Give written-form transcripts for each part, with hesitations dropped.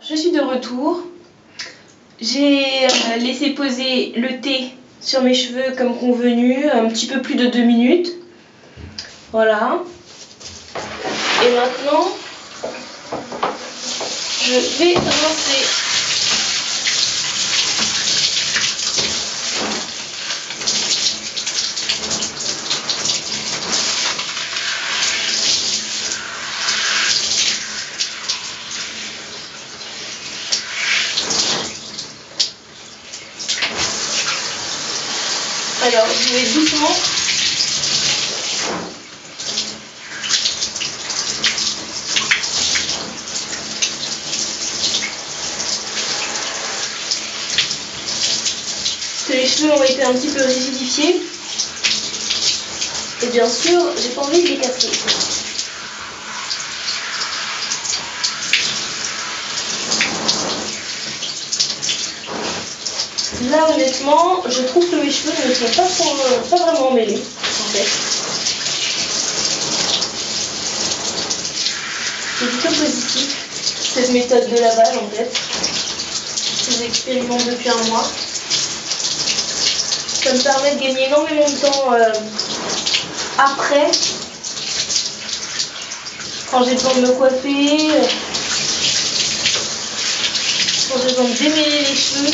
Je suis de retour. J'ai laissé poser le thé sur mes cheveux comme convenu, un petit peu plus de 2 minutes. Voilà. Et maintenant, je vais rincer. Alors, je vais doucement. Parce que les cheveux ont été un petit peu rigidifiés. Et bien sûr, j'ai pas envie de les casser. Là, honnêtement, je trouve que mes cheveux ne sont pas vraiment mêlés, en fait. C'est plutôt positif, cette méthode de lavage, en fait. Que j'expérimente depuis un mois. Ça me permet de gagner énormément de temps après, quand j'ai besoin de me coiffer, quand j'ai besoin de démêler les cheveux.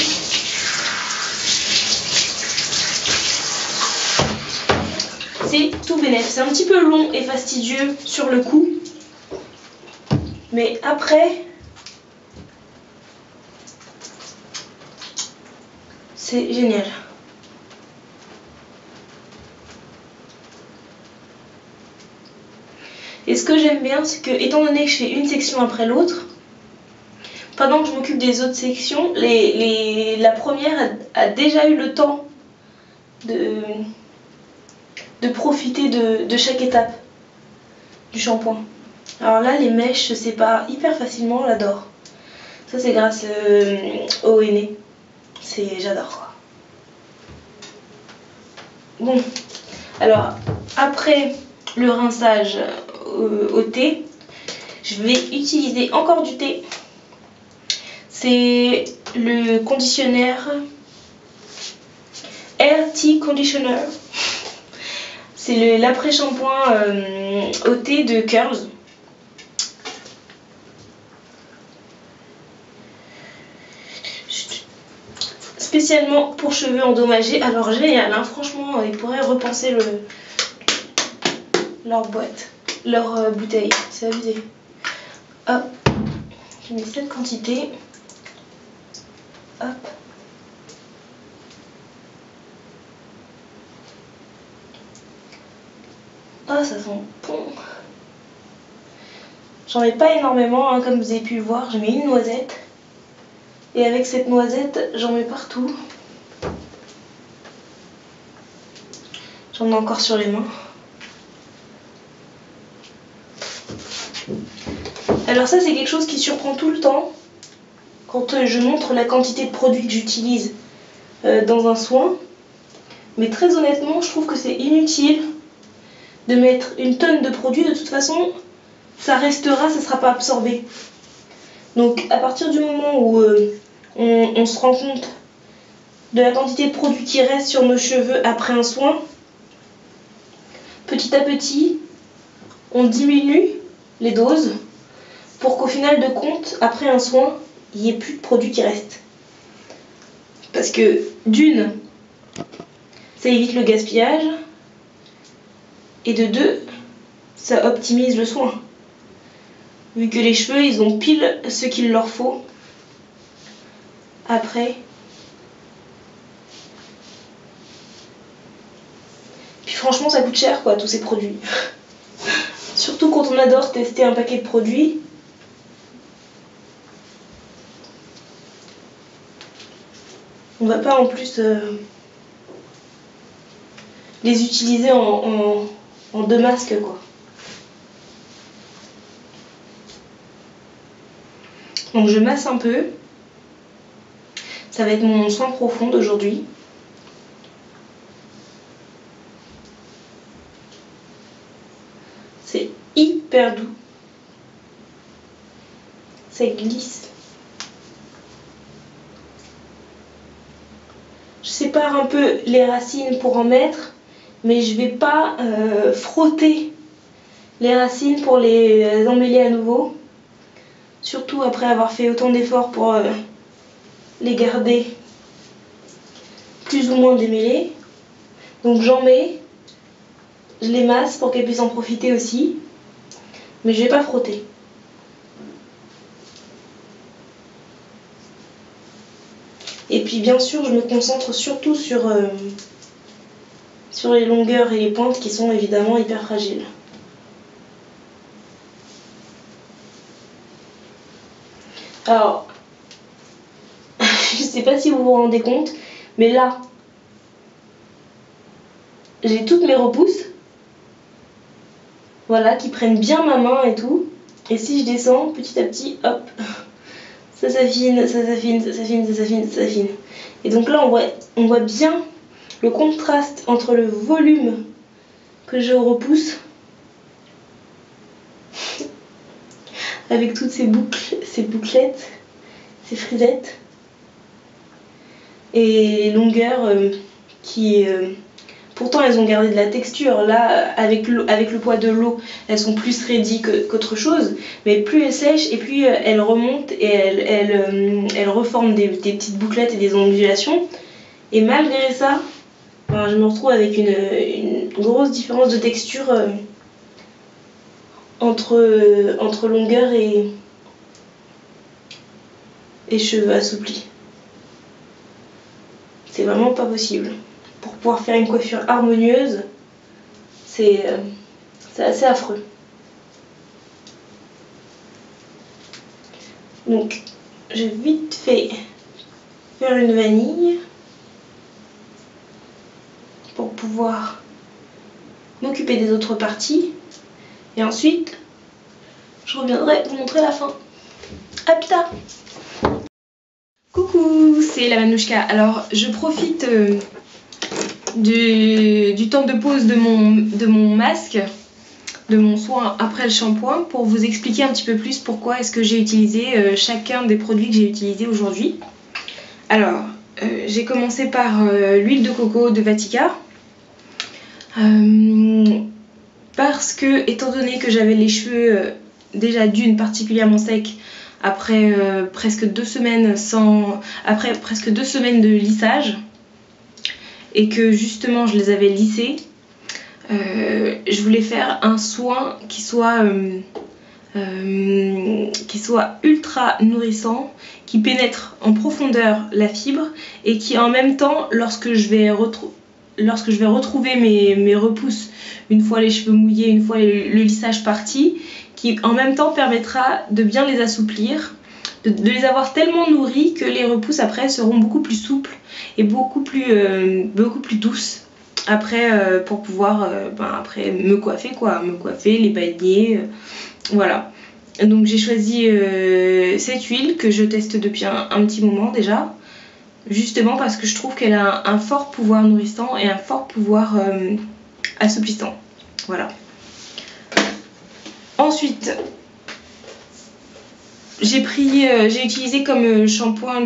C'est tout bénef. C'est un petit peu long et fastidieux sur le coup, mais après, c'est génial. Et ce que j'aime bien, c'est que, étant donné que je fais une section après l'autre, pendant que je m'occupe des autres sections, la première a déjà eu le temps de profiter de chaque étape du shampoing. Alors là, les mèches se séparent hyper facilement, j'adore. Ça, c'est grâce au henné. J'adore quoi. Bon, alors après le rinçage au thé, je vais utiliser encore du thé. C'est le conditionnaire Air Tea Conditioner. C'est l'après-shampoing au thé de Curls. Spécialement pour cheveux endommagés. Alors génial, hein, franchement, ils pourraient repenser leur boîte, leur bouteille. C'est abusé. Hop, je mets cette quantité. Hop. Ah, ça sent bon. J'en mets pas énormément, hein, comme vous avez pu le voir. Je mets une noisette. Et avec cette noisette, j'en mets partout. J'en ai encore sur les mains. Alors ça, c'est quelque chose qui surprend tout le temps quand je montre la quantité de produits que j'utilise dans un soin. Mais très honnêtement, je trouve que c'est inutile de mettre une tonne de produits. De toute façon, ça restera, ça ne sera pas absorbé. Donc à partir du moment où on se rend compte de la quantité de produits qui reste sur nos cheveux après un soin, petit à petit, on diminue les doses pour qu'au final de compte, après un soin, il n'y ait plus de produits qui restent. Parce que d'une, ça évite le gaspillage, et de deux, ça optimise le soin. Vu que les cheveux, ils ont pile ce qu'il leur faut après. Puis franchement, ça coûte cher, quoi, tous ces produits. Surtout quand on adore tester un paquet de produits. On va pas en plus les utiliser en deux masques, quoi. Donc je masse un peu. Ça va être mon soin profond d'aujourd'hui. C'est hyper doux. Ça glisse. sépare un peu les racines pour en mettre, mais je vais pas frotter les racines pour les emmêler à nouveau. Surtout après avoir fait autant d'efforts pour les garder plus ou moins démêlés. Donc j'en mets, je les masse pour qu'elles puissent en profiter aussi, mais je vais pas frotter. Et puis bien sûr, je me concentre surtout sur les longueurs et les pointes qui sont évidemment hyper fragiles. Alors, je sais pas si vous vous rendez compte, mais là, j'ai toutes mes repousses, voilà, qui prennent bien ma main et tout. Et si je descends petit à petit, hop, ça s'affine, ça s'affine, ça s'affine, ça s'affine, ça s'affine. Et donc là, on voit bien le contraste entre le volume que j'ai aux repousses avec toutes ces boucles, ces bouclettes, ces frisettes et les longueurs qui pourtant elles ont gardé de la texture. Là avec le poids de l'eau, elles sont plus raidies qu'autre chose, mais plus elles sèchent et plus elles remontent et elles reforment des petites bouclettes et des ondulations. Et malgré ça, ben, je me retrouve avec une grosse différence de texture entre longueur et cheveux assouplis. C'est vraiment pas possible. Pour pouvoir faire une coiffure harmonieuse, c'est assez affreux. Donc, je vais vite fait faire une vanille pour pouvoir m'occuper des autres parties. Et ensuite, je reviendrai vous montrer la fin. À plus tard! Coucou, c'est la Manouchka. Alors, je profite du temps de pause de mon masque, de mon soin après le shampoing, pour vous expliquer un petit peu plus pourquoi est-ce que j'ai utilisé chacun des produits que j'ai utilisés aujourd'hui. Alors, j'ai commencé par l'huile de coco de Vatica. Parce que, étant donné que j'avais les cheveux déjà d'une particulièrement secs, après presque 2 semaines de lissage, et que justement je les avais lissés, je voulais faire un soin qui soit ultra nourrissant, qui pénètre en profondeur la fibre et qui en même temps, lorsque je vais retrouver mes repousses, une fois les cheveux mouillés, une fois le lissage parti, qui en même temps permettra de bien les assouplir, de les avoir tellement nourris que les repousses après seront beaucoup plus souples et beaucoup plus douces après, pour pouvoir après me coiffer, les baigner, voilà. Donc j'ai choisi cette huile que je teste depuis un petit moment déjà, justement parce que je trouve qu'elle a un fort pouvoir nourrissant et un fort pouvoir assouplissant. Voilà. Ensuite, j'ai utilisé comme shampoing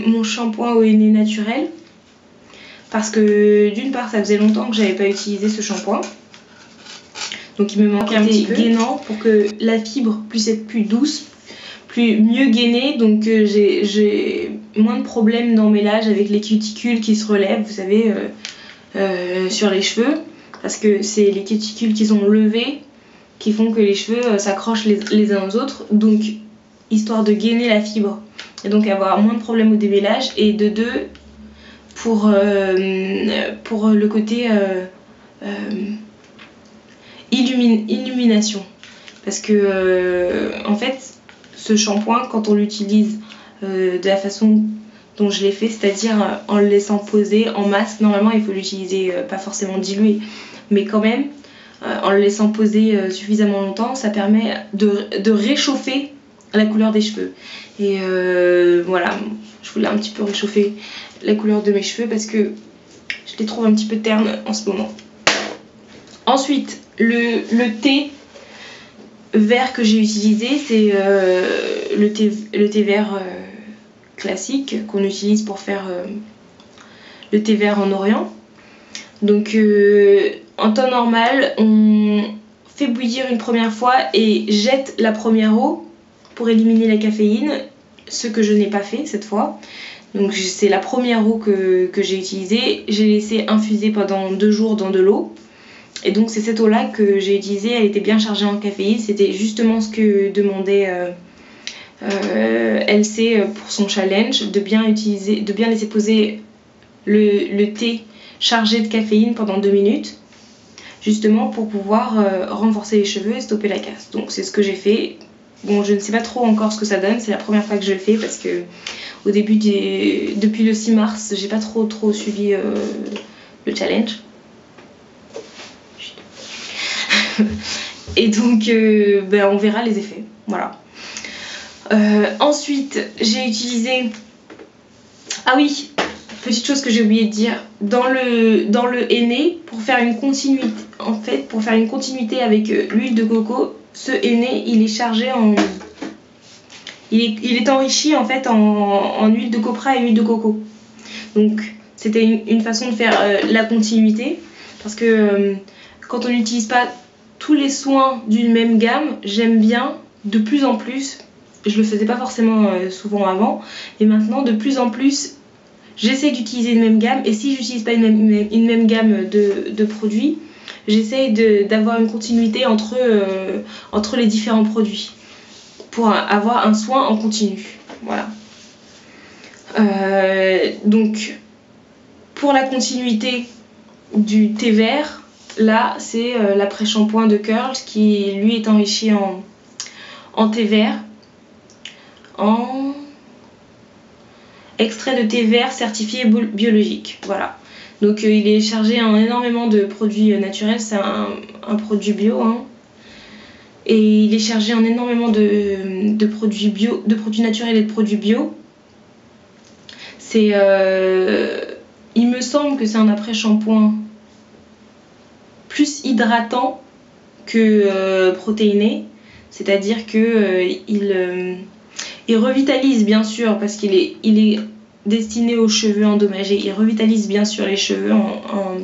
mon shampoing Oenné naturel, parce que d'une part ça faisait longtemps que j'avais pas utilisé ce shampoing, donc il me manquait un petit peu gainant pour que la fibre puisse être plus douce, mieux gainée. Donc j'ai moins de problèmes d'emmêlage avec les cuticules qui se relèvent, vous savez, sur les cheveux, parce que c'est les cuticules qui sont levées qui font que les cheveux s'accrochent les uns aux autres. Donc histoire de gainer la fibre et donc avoir moins de problèmes au démêlage, et de deux, pour le côté illumination, parce que en fait ce shampoing, quand on l'utilise de la façon dont je l'ai fait, c'est-à-dire en le laissant poser en masque, normalement il faut l'utiliser pas forcément dilué, mais quand même en le laissant poser suffisamment longtemps, ça permet de réchauffer la couleur des cheveux. Et voilà, je voulais un petit peu réchauffer la couleur de mes cheveux parce que je les trouve un petit peu ternes en ce moment. Ensuite, le thé vert que j'ai utilisé, c'est le thé vert classique qu'on utilise pour faire le thé vert en Orient. Donc en temps normal, on fait bouillir une première fois et jette la première eau pour éliminer la caféine, ce que je n'ai pas fait cette fois. Donc c'est la première eau que j'ai utilisée. J'ai laissé infuser pendant 2 jours dans de l'eau. Et donc c'est cette eau-là que j'ai utilisée. Elle était bien chargée en caféine. C'était justement ce que demandait LC pour son challenge, de bien laisser poser le thé chargé de caféine pendant 2 minutes. Justement pour pouvoir renforcer les cheveux et stopper la casse. Donc c'est ce que j'ai fait. Bon, je ne sais pas trop encore ce que ça donne. C'est la première fois que je le fais parce que au début depuis le 6 mars, j'ai pas trop suivi le challenge. Et donc, on verra les effets. Voilà. Ensuite, j'ai utilisé... Ah oui, petite chose que j'ai oublié de dire. Dans le henné, pour faire une continuité avec l'huile de coco, ce henné, il est chargé en... Il est enrichi en fait en huile de copra et huile de coco. Donc c'était une façon de faire la continuité. Parce que quand on n'utilise pas tous les soins d'une même gamme, j'aime bien de plus en plus, je le faisais pas forcément souvent avant, mais maintenant de plus en plus, j'essaie d'utiliser une même gamme. Et si j'utilise pas une même gamme de produits, j'essaye d'avoir une continuité entre les différents produits pour avoir un soin en continu. Voilà. Donc, pour la continuité du thé vert, là, c'est l'après-shampoing de Curls qui, lui, est enrichi en thé vert, en extrait de thé vert certifié biologique. Voilà. Donc il est chargé en énormément de produits naturels, c'est un produit bio, hein. Et il est chargé en énormément de produits bio, de produits naturels et de produits bio. Il me semble que c'est un après-shampoing plus hydratant que protéiné, c'est-à-dire que il revitalise bien sûr parce qu'il est destiné aux cheveux endommagés. Il revitalise bien sûr les cheveux en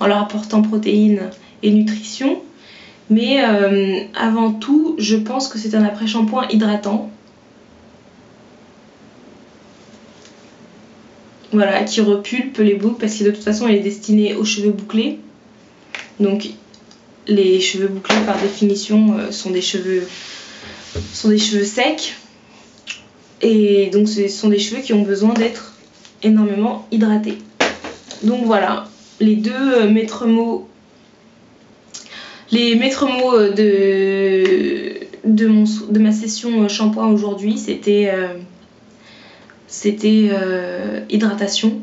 leur apportant protéines et nutrition. Mais avant tout, je pense que c'est un après-shampoing hydratant. Voilà, qui repulpe les boucles parce que de toute façon, elle est destinée aux cheveux bouclés. Donc, les cheveux bouclés, par définition, sont des cheveux secs. Et donc ce sont des cheveux qui ont besoin d'être énormément hydratés. Donc voilà, les deux maîtres mots. Les maîtres mots de ma session shampoing aujourd'hui, c'était hydratation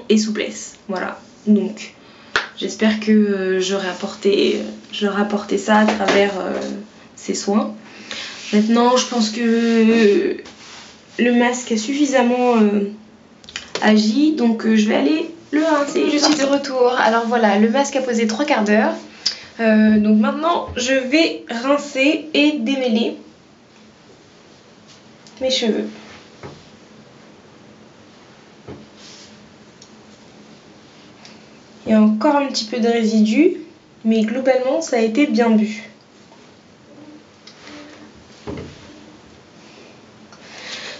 et souplesse. Voilà, donc j'espère que j'aurai apporté ça à travers ces soins. Maintenant, je pense que le masque a suffisamment agi, donc je vais aller le rincer. Je suis de retour. Alors voilà, le masque a posé 3 quarts d'heure. Donc maintenant, je vais rincer et démêler mes cheveux. Il y a encore un petit peu de résidus, mais globalement, ça a été bien bu.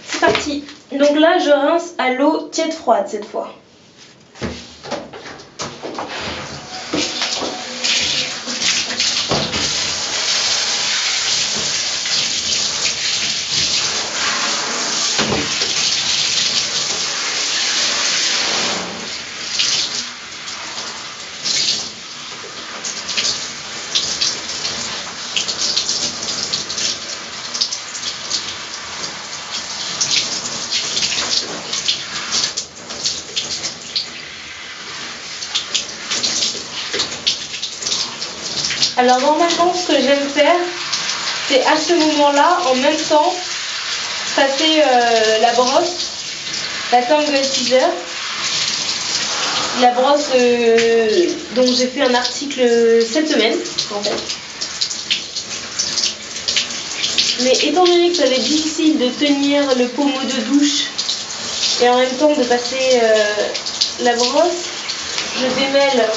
C'est parti. Donc là, je rince à l'eau tiède froide cette fois. Alors normalement, ce que j'aime faire, c'est à ce moment-là, en même temps, passer la brosse, la Tangle Teaser, la brosse dont j'ai fait un article cette semaine, en fait. Mais étant donné que ça va être difficile de tenir le pommeau de douche Et en même temps de passer la brosse, je démêle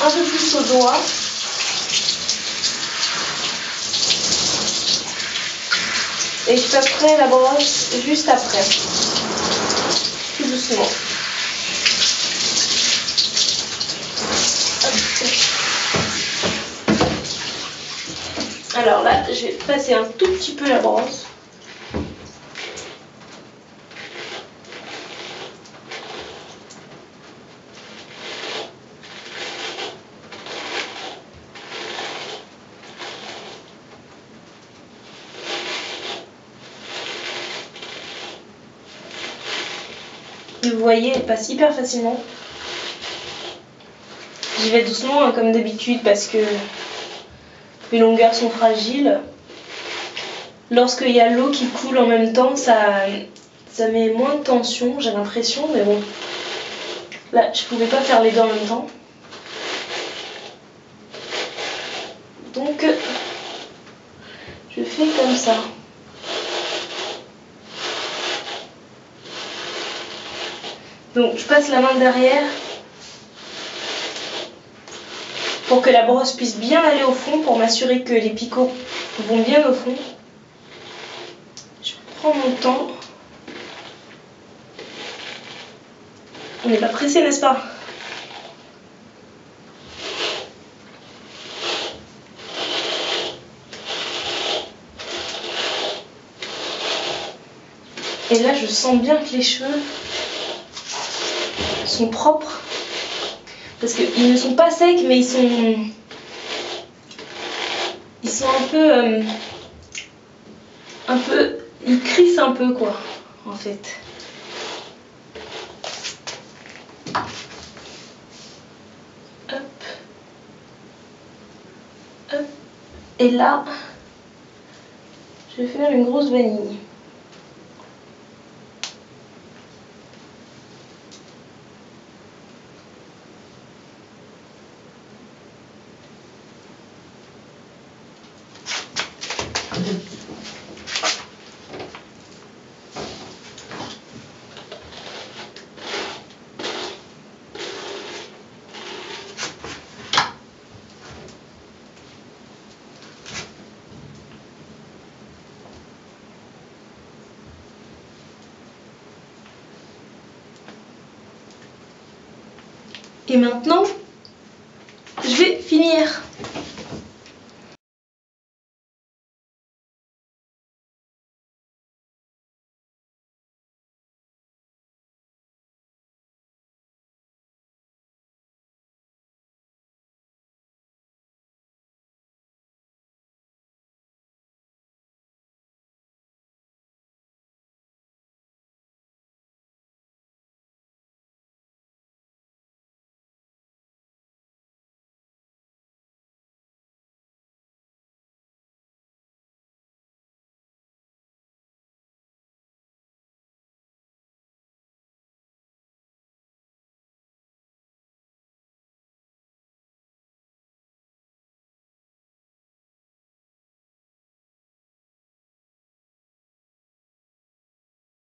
un peu plus au doigt. Et je passerai la brosse juste après, tout doucement. Alors là, je vais passer un tout petit peu la brosse. Et vous voyez, elle passe hyper facilement. J'y vais doucement hein, comme d'habitude parce que mes longueurs sont fragiles. Lorsqu'il y a l'eau qui coule en même temps, ça met moins de tension, j'ai l'impression, mais bon. Là, je pouvais pas faire les deux en même temps. Donc, je fais comme ça. Donc, je passe la main derrière pour que la brosse puisse bien aller au fond, pour m'assurer que les picots vont bien au fond. Je prends mon temps. On n'est pas pressé, n'est-ce pas? Et là, je sens bien que les cheveux sont propres. Parce qu'ils ne sont pas secs, mais ils sont un peu, ils crissent un peu quoi, en fait. Hop, hop. Et là, je vais faire une grosse vanille. Et maintenant, je vais finir.